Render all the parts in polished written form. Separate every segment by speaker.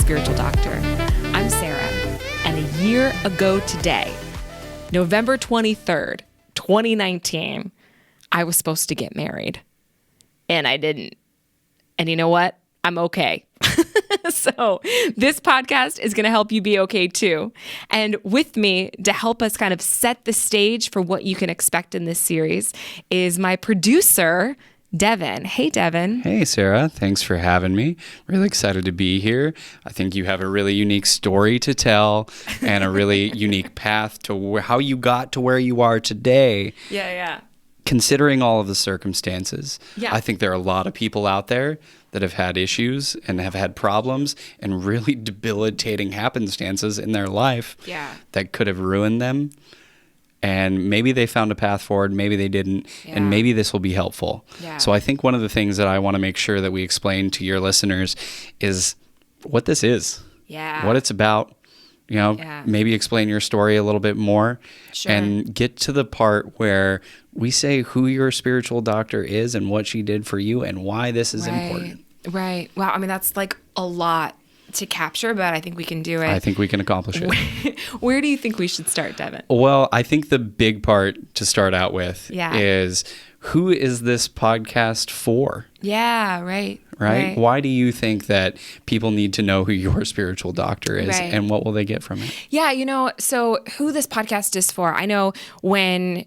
Speaker 1: Spiritual Doctor. I'm Sarah, and a year ago today, November 23rd, 2019, I was supposed to get married, and I didn't. And you know what? I'm okay. So this podcast is going to help you be okay too. And with me to help us kind of set the stage for what you can expect in this series is my producer, Devin. Hey, Devin.
Speaker 2: Hey, Sarah. Thanks for having me. Really excited to be here. I think you have a really unique story to tell and a really unique path to how you got to where you are today.
Speaker 1: Yeah.
Speaker 2: Considering all of the circumstances,
Speaker 1: Yeah.
Speaker 2: I think there are a lot of people out there that have had issues and have had problems and really debilitating happenstances in their life that could have ruined them. And maybe they found a path forward, maybe they didn't, and maybe this will be helpful.
Speaker 1: Yeah.
Speaker 2: So I think one of the things that I want to make sure that we explain to your listeners is what this is, what it's about. Maybe explain your story a little bit more and get to the part where we say who your spiritual doctor is and what she did for you and why this is important.
Speaker 1: Right. Wow. I mean, that's like a lot to capture, but I think we can do it.
Speaker 2: I think we can accomplish it.
Speaker 1: Where do you think we should start, Devin?
Speaker 2: Well, I think the big part to start out with is who is this podcast for?
Speaker 1: Yeah, right.
Speaker 2: Why do you think that people need to know who your spiritual doctor is and what will they get from it?
Speaker 1: Yeah, so who this podcast is for, I know when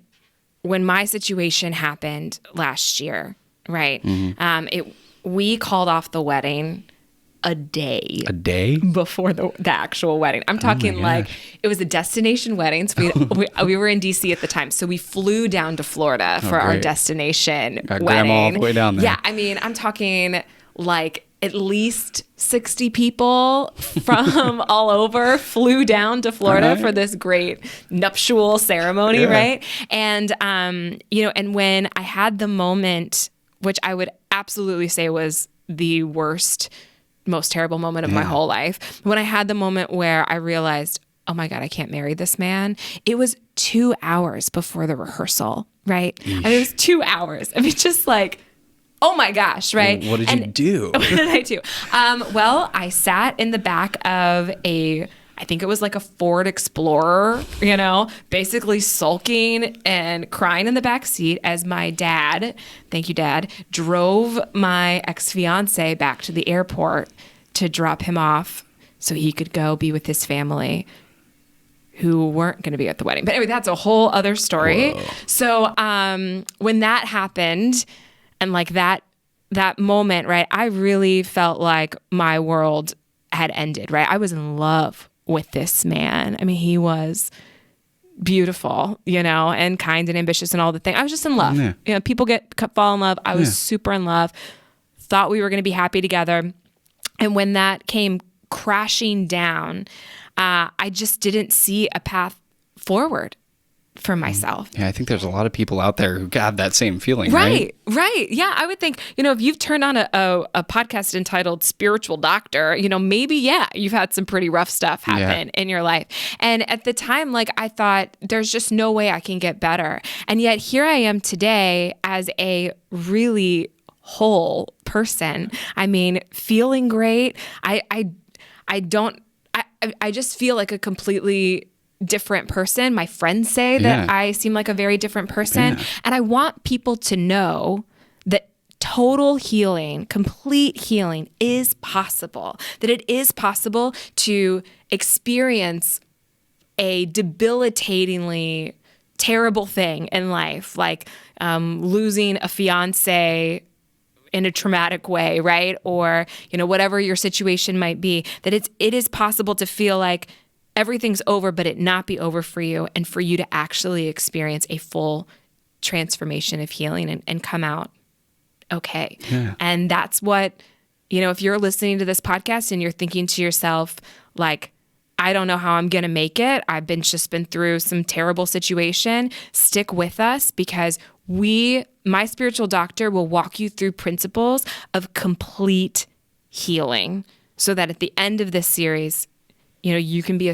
Speaker 1: my situation happened last year, right? Mm-hmm. We called off the wedding a day before the actual wedding. I'm talking like it was a destination wedding. So we were in DC at the time. So we flew down to Florida for our destination
Speaker 2: Got
Speaker 1: wedding.
Speaker 2: Grandma all the way down there.
Speaker 1: Yeah. I mean, I'm talking like at least 60 people from all over flew down to Florida for this great nuptial ceremony. Right. And, and when I had the moment, which I would absolutely say was the worst, most terrible moment of my whole life. When I had the moment where I realized, oh my God, I can't marry this man. It was 2 hours before the rehearsal, right? I mean, it was 2 hours. I mean, just like, oh my gosh, right?
Speaker 2: What did you do?
Speaker 1: What did I do? Well, I sat in the back of I think it was like a Ford Explorer, basically sulking and crying in the back seat as my dad, thank you, Dad, drove my ex-fiance back to the airport to drop him off so he could go be with his family who weren't going to be at the wedding. But anyway, that's a whole other story.
Speaker 2: Whoa.
Speaker 1: So when that happened and like that moment, right, I really felt like my world had ended, right? I was in love with this man. I mean, he was beautiful, and kind and ambitious and all the things. I was just in love. Yeah. People fall in love. I was super in love, thought we were going to be happy together. And when that came crashing down, I just didn't see a path forward for myself.
Speaker 2: Yeah, I think there's a lot of people out there who have that same feeling,
Speaker 1: right? Right. Yeah, I would think, if you've turned on a podcast entitled Spiritual Doctor, maybe, you've had some pretty rough stuff happen in your life. And at the time, like, I thought, there's just no way I can get better. And yet here I am today as a really whole person. I mean, feeling great. I just feel like a completely different person. My friends say that I seem like a very different person. And I want people to know that total healing, complete healing is possible, that it is possible to experience a debilitatingly terrible thing in life, like losing a fiance in a traumatic way, right? Or, whatever your situation might be, that it is possible to feel like everything's over, but it not be over for you, and for you to actually experience a full transformation of healing and come out okay. Yeah. And that's what, if you're listening to this podcast and you're thinking to yourself, like, I don't know how I'm going to make it. I've just been through some terrible situation. Stick with us, because my spiritual doctor will walk you through principles of complete healing so that at the end of this series, you can be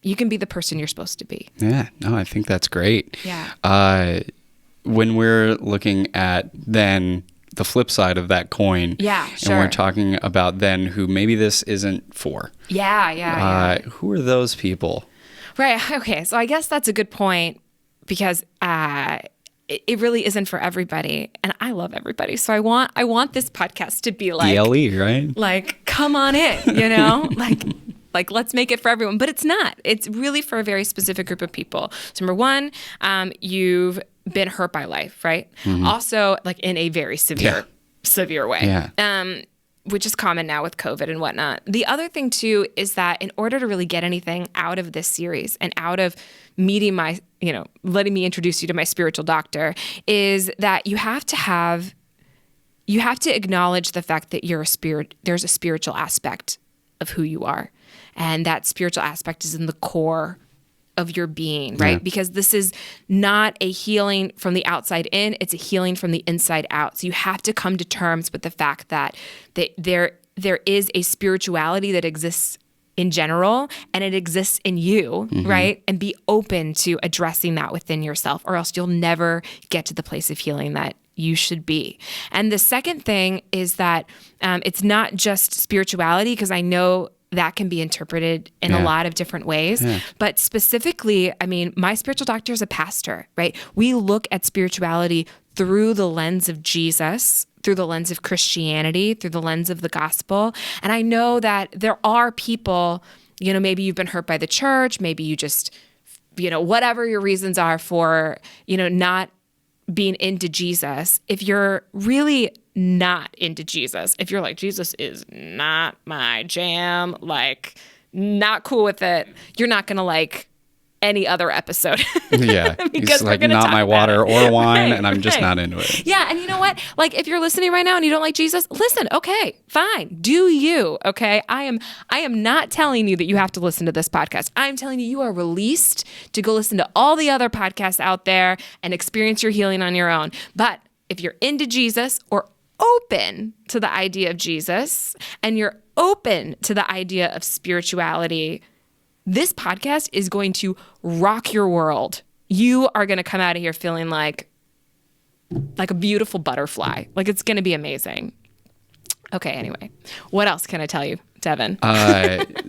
Speaker 1: you can be the person you're supposed to be.
Speaker 2: Yeah, no, I think that's great.
Speaker 1: Yeah.
Speaker 2: When we're looking at then the flip side of that coin.
Speaker 1: Yeah, sure.
Speaker 2: And we're talking about then who maybe this isn't for.
Speaker 1: Yeah.
Speaker 2: Who are those people?
Speaker 1: Right. Okay. So I guess that's a good point because it really isn't for everybody, and I love everybody. So I want this podcast to be like
Speaker 2: ELE, right?
Speaker 1: Like, come on in, like let's make it for everyone. But it's not. It's really for a very specific group of people. So number one, you've been hurt by life, right? Mm-hmm. Also, like in a very severe way.
Speaker 2: Yeah.
Speaker 1: Which is common now with COVID and whatnot. The other thing too is that in order to really get anything out of this series and out of meeting letting me introduce you to my spiritual doctor, is that you have to acknowledge the fact that there's a spiritual aspect of who you are. And that spiritual aspect is in the core of your being, right? Yeah. Because this is not a healing from the outside in, it's a healing from the inside out. So you have to come to terms with the fact that there is a spirituality that exists in general, and it exists in you, mm-hmm. right? And be open to addressing that within yourself, or else you'll never get to the place of healing that you should be. And the second thing is that it's not just spirituality, because I know that can be interpreted in a lot of different ways. Yeah. But specifically, I mean, my spiritual doctor is a pastor, right? We look at spirituality through the lens of Jesus, through the lens of Christianity, through the lens of the gospel. And I know that there are people, maybe you've been hurt by the church, maybe you just, whatever your reasons are for, not being into Jesus. If you're really not into Jesus, if you're like, Jesus is not my jam, like not cool with it, you're not going to like any other episode.
Speaker 2: Yeah.
Speaker 1: Because
Speaker 2: like not my water or wine, and I'm just not into it.
Speaker 1: Yeah. And you know what? Like if you're listening right now and you don't like Jesus, listen, okay, fine. Do you, okay? I am not telling you that you have to listen to this podcast. I'm telling you are released to go listen to all the other podcasts out there and experience your healing on your own. But if you're into Jesus or open to the idea of Jesus and you're open to the idea of spirituality, this podcast is going to rock your world. You are going to come out of here feeling like a beautiful butterfly. Like it's going to be amazing. Okay, anyway. What else can I tell you, Devin?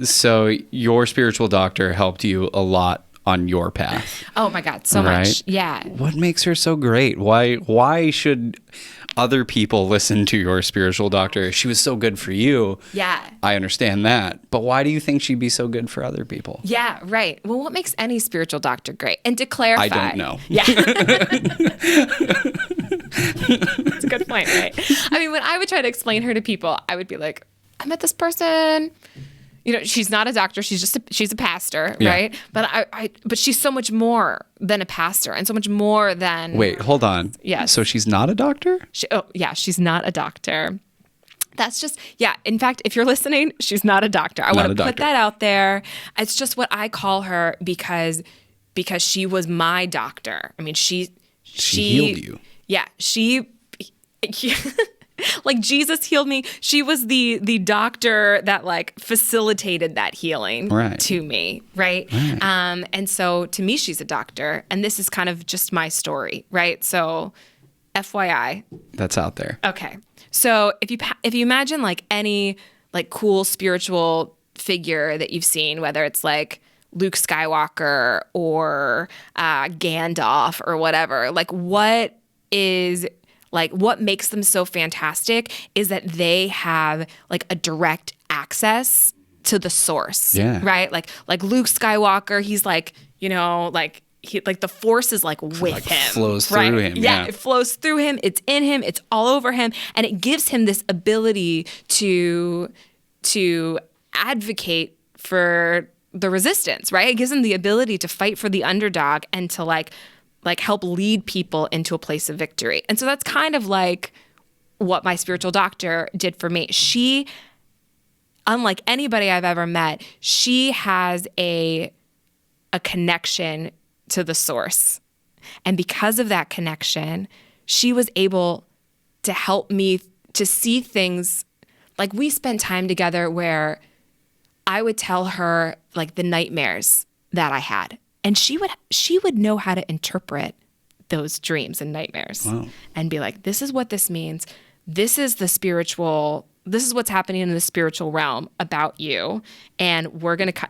Speaker 2: So your spiritual doctor helped you a lot on your path.
Speaker 1: Oh my God, so much. Yeah.
Speaker 2: What makes her so great? Why should other people listen to your spiritual doctor? She was so good for you.
Speaker 1: Yeah.
Speaker 2: I understand that. But why do you think she'd be so good for other people?
Speaker 1: Yeah, right. Well, what makes any spiritual doctor great? And to clarify.
Speaker 2: I don't know.
Speaker 1: Yeah. That's a good point, right? I mean, when I would try to explain her to people, I would be like, I met this person. She's not a doctor. She's a pastor, right? But she's so much more than a pastor, and so much more than.
Speaker 2: Wait, hold on.
Speaker 1: Yes.
Speaker 2: So she's not a doctor?
Speaker 1: She's not a doctor. That's just, in fact, if you're listening, she's not a doctor. I want to put that out there. It's just what I call her because she was my doctor. I mean, she
Speaker 2: healed you.
Speaker 1: Yeah, like Jesus healed me. She was the doctor that like facilitated that healing to me, right? And so to me, she's a doctor, and this is kind of just my story, right? So, FYI,
Speaker 2: that's out there.
Speaker 1: Okay, so if you imagine like any like cool spiritual figure that you've seen, whether it's like Luke Skywalker or Gandalf or whatever, like what makes them so fantastic is that they have like a direct access to the source, right? Like Luke Skywalker, he's like, the force is like with him,
Speaker 2: flows through him.
Speaker 1: Yeah, it flows through him. It's in him. It's all over him, and it gives him this ability to advocate for the resistance, right? It gives him the ability to fight for the underdog and to like help lead people into a place of victory. And so that's kind of like what my spiritual doctor did for me. She, unlike anybody I've ever met, she has a connection to the source. And because of that connection, she was able to help me to see things. Like we spent time together where I would tell her like the nightmares that I had. And she would know how to interpret those dreams and nightmares and be like, this is what this means. this is what's happening in the spiritual realm about you. And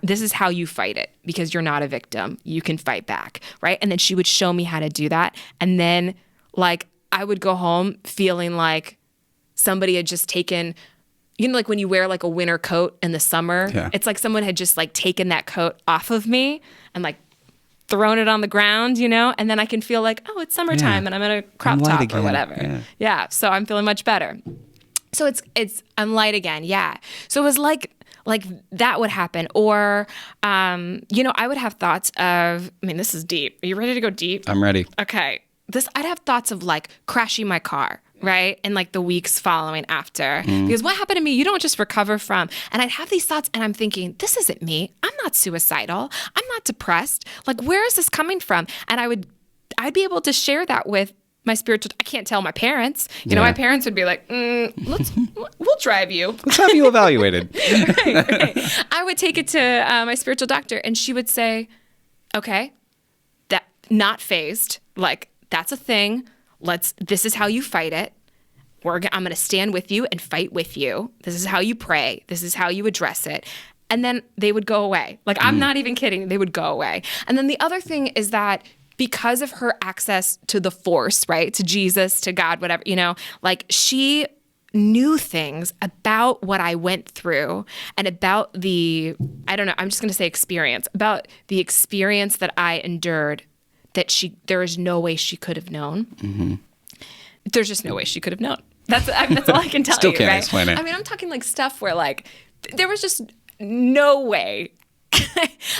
Speaker 1: this is how you fight it, because you're not a victim. You can fight back, right? And then she would show me how to do that. And then like I would go home feeling like somebody had just taken, like when you wear like a winter coat in the summer, it's like someone had just like taken that coat off of me and like thrown it on the ground, and then I can feel like, oh, it's summertime and I'm in a crop top again, or whatever. Yeah. So I'm feeling much better. So I'm light again. Yeah. So it was like that would happen. Or, I would have thoughts of, this is deep. Are you ready to go deep?
Speaker 2: I'm ready.
Speaker 1: Okay. I'd have thoughts of like crashing my car, right? And like the weeks following after. Because what happened to me, you don't just recover from. And I'd have these thoughts and I'm thinking, this isn't me. I'm not suicidal. I'm not depressed. Like, where is this coming from? And I'd be able to share that with my spiritual. I can't tell my parents. My parents would be like, we'll drive you.
Speaker 2: Let's have you evaluated.
Speaker 1: right. I would take it to my spiritual doctor and she would say, okay, that not phased. Like, that's a thing. This is how you fight it. I'm going to stand with you and fight with you. This is how you pray. This is how you address it. And then they would go away. Like, I'm not even kidding. They would go away. And then the other thing is that because of her access to the force, right? To Jesus, to God, whatever, like she knew things about what I went through and about I'm just going to say experience, about the experience that I endured that there is no way she could have known. Mm-hmm. There's just no way she could have known. That's all I can tell
Speaker 2: Still
Speaker 1: you,
Speaker 2: can't
Speaker 1: right?
Speaker 2: Explain it.
Speaker 1: I'm talking like stuff where like there was just no way.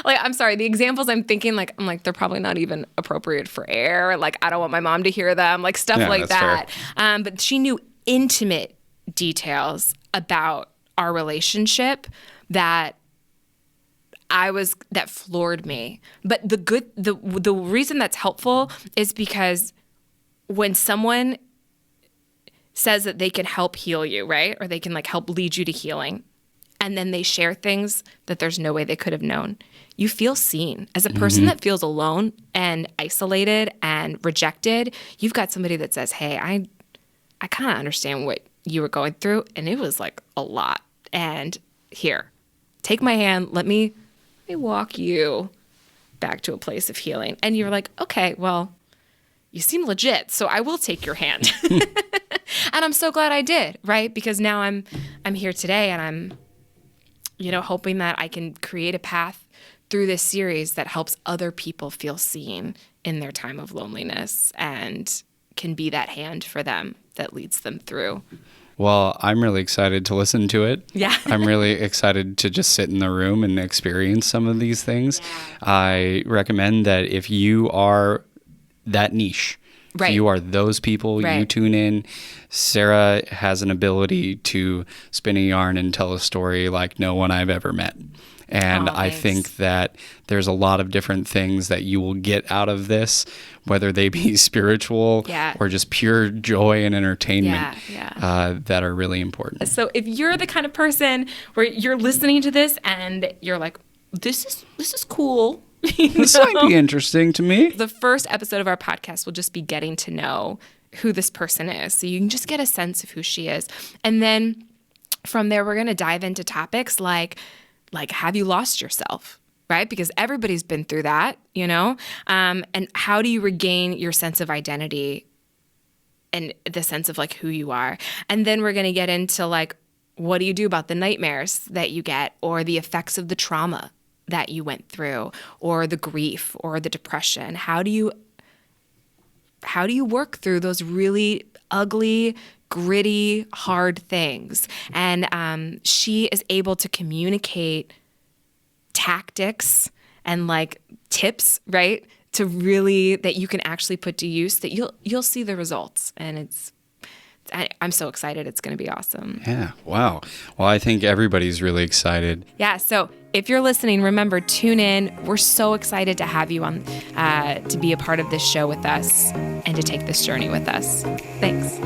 Speaker 1: Like, I'm sorry, the examples I'm thinking, like, I'm like, they're probably not even appropriate for air. Like, I don't want my mom to hear them, like stuff like that. But she knew intimate details about our relationship that floored me. But the reason that's helpful is because when someone says that they can help heal you, right? Or they can like help lead you to healing, and then they share things that there's no way they could have known, you feel seen. As a person that feels alone and isolated and rejected, you've got somebody that says, hey, I kind of understand what you were going through, and it was like a lot. And here, take my hand, let me walk you back to a place of healing. And you're like, okay, well, you seem legit, so I will take your hand. And I'm so glad I did, right? Because now I'm here today, and I'm hoping that I can create a path through this series that helps other people feel seen in their time of loneliness and can be that hand for them that leads them through.
Speaker 2: Well, I'm really excited to listen to it.
Speaker 1: Yeah.
Speaker 2: I'm really excited to just sit in the room and experience some of these things. Yeah. I recommend that if you are that niche, right. If you are those people, right. You tune in. Sarah has an ability to spin a yarn and tell a story like no one I've ever met. And I think that there's a lot of different things that you will get out of this, whether they be spiritual or just pure joy and entertainment that are really important.
Speaker 1: So if you're the kind of person where you're listening to this and you're like, this is cool.
Speaker 2: This might be interesting to me.
Speaker 1: The first episode of our podcast will just be getting to know who this person is. So you can just get a sense of who she is. And then from there, we're going to dive into topics like, have you lost yourself, right? Because everybody's been through that, and how do you regain your sense of identity and the sense of like who you are? And then we're going to get into like, what do you do about the nightmares that you get, or the effects of the trauma that you went through, or the grief or the depression? How do you work through those really ugly, gritty, hard things? And she is able to communicate tactics and like tips, right? To really, that you can actually put to use, that you'll see the results. And I'm so excited. It's going to be awesome.
Speaker 2: Yeah. Wow. Well, I think everybody's really excited.
Speaker 1: Yeah. So if you're listening, remember, tune in. We're so excited to have you on, to be a part of this show with us and to take this journey with us. Thanks.